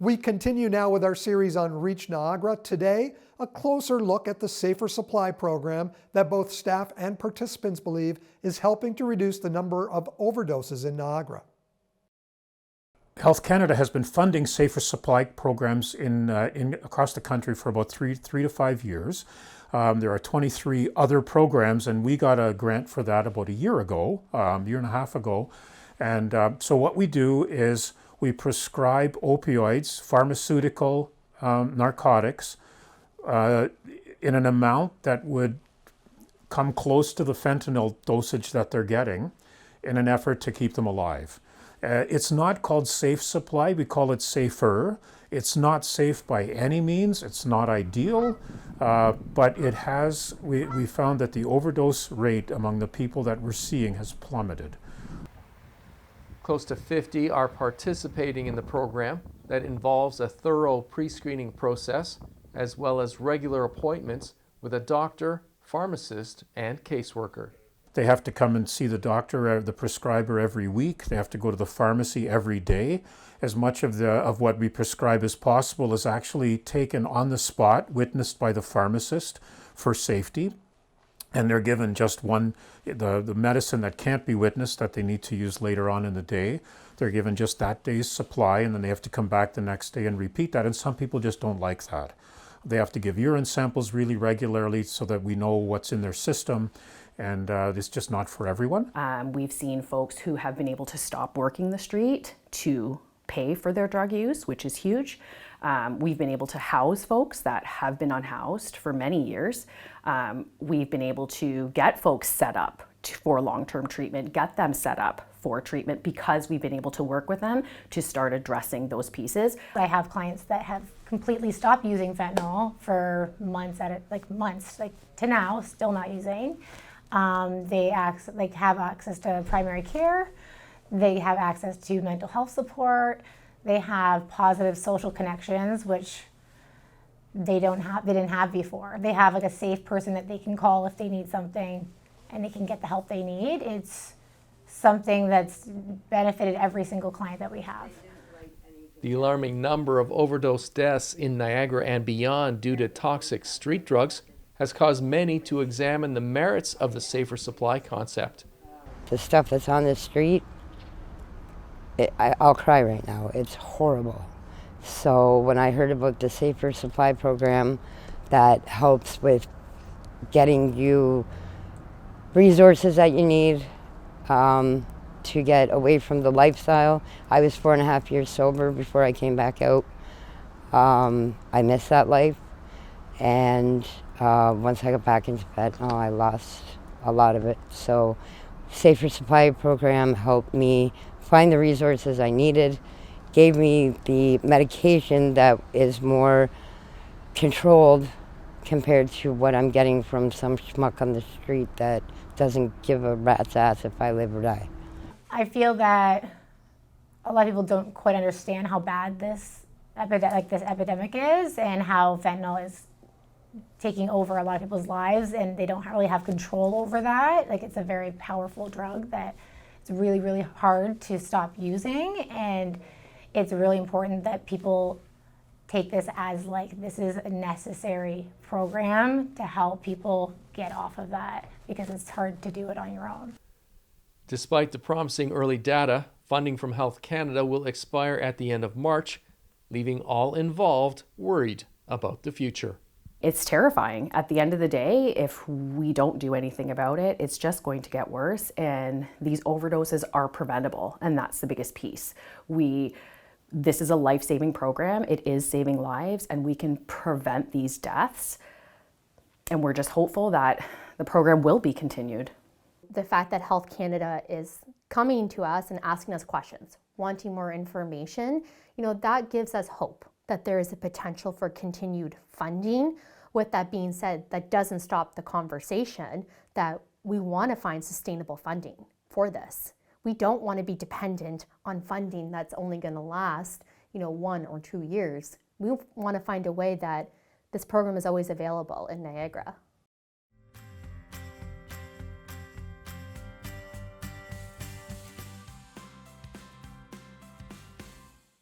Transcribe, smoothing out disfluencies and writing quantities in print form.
We continue now with our series on REACH Niagara. Today, a closer look at the Safer Supply program that both staff and participants believe is helping to reduce the number of overdoses in Niagara. Health Canada has been funding safer supply programs across the country for about three to 5 years. There are 23 other programs, and we got a grant for that about a year and a half ago. And so what we do is we prescribe opioids, pharmaceutical narcotics, in an amount that would come close to the fentanyl dosage that they're getting in an effort to keep them alive. It's not called safe supply, we call it safer. It's not safe by any means, it's not ideal, but we found that the overdose rate among the people that we're seeing has plummeted. Close to 50 are participating in the program that involves a thorough pre-screening process, as well as regular appointments with a doctor, pharmacist, and caseworker. They have to come and see the doctor, the prescriber every week. They have to go to the pharmacy every day. As much of what we prescribe as possible is actually taken on the spot, witnessed by the pharmacist for safety. And they're given just the medicine that can't be witnessed that they need to use later on in the day. They're given just that day's supply, and then they have to come back the next day and repeat that. And some people just don't like that. They have to give urine samples really regularly so that we know what's in their system. And it's just not for everyone. We've seen folks who have been able to stop working the street to pay for their drug use, which is huge. We've been able to house folks that have been unhoused for many years. We've been able to get folks set up for long-term treatment, get them set up for treatment because we've been able to work with them to start addressing those pieces. I have clients that have completely stopped using fentanyl for months to now, still not using. They have access to primary care. They have access to mental health support. They have positive social connections, which they didn't have before. They have a safe person that they can call if they need something, and they can get the help they need. It's something that's benefited every single client that we have. The alarming number of overdose deaths in Niagara and beyond due to toxic street drugs has caused many to examine the merits of the safer supply concept. The stuff that's on the street, I'll cry right now. It's horrible. So when I heard about the Safer Supply program that helps with getting you resources that you need to get away from the lifestyle. I was 4.5 years sober before I came back out. I missed that life. And once I got back into fentanyl, I lost a lot of it. So Safer Supply program helped me find the resources I needed, gave me the medication that is more controlled compared to what I'm getting from some schmuck on the street that doesn't give a rat's ass if I live or die. I feel that a lot of people don't quite understand how bad this epidemic is and how fentanyl is taking over a lot of people's lives, and they don't really have control over that. It's a very powerful drug that it's really, really hard to stop using, and it's really important that people take this as this is a necessary program to help people get off of that, because it's hard to do it on your own. Despite the promising early data, funding from Health Canada will expire at the end of March, leaving all involved worried about the future. It's terrifying. At the end of the day, if we don't do anything about it, it's just going to get worse, and these overdoses are preventable, and that's the biggest piece. This is a life-saving program. It is saving lives, and we can prevent these deaths, and we're just hopeful that the program will be continued. The fact that Health Canada is coming to us and asking us questions, wanting more information, that gives us hope that there is a potential for continued funding. With that being said, that doesn't stop the conversation that we want to find sustainable funding for this. We don't want to be dependent on funding that's only going to last, 1 or 2 years. We want to find a way that this program is always available in Niagara.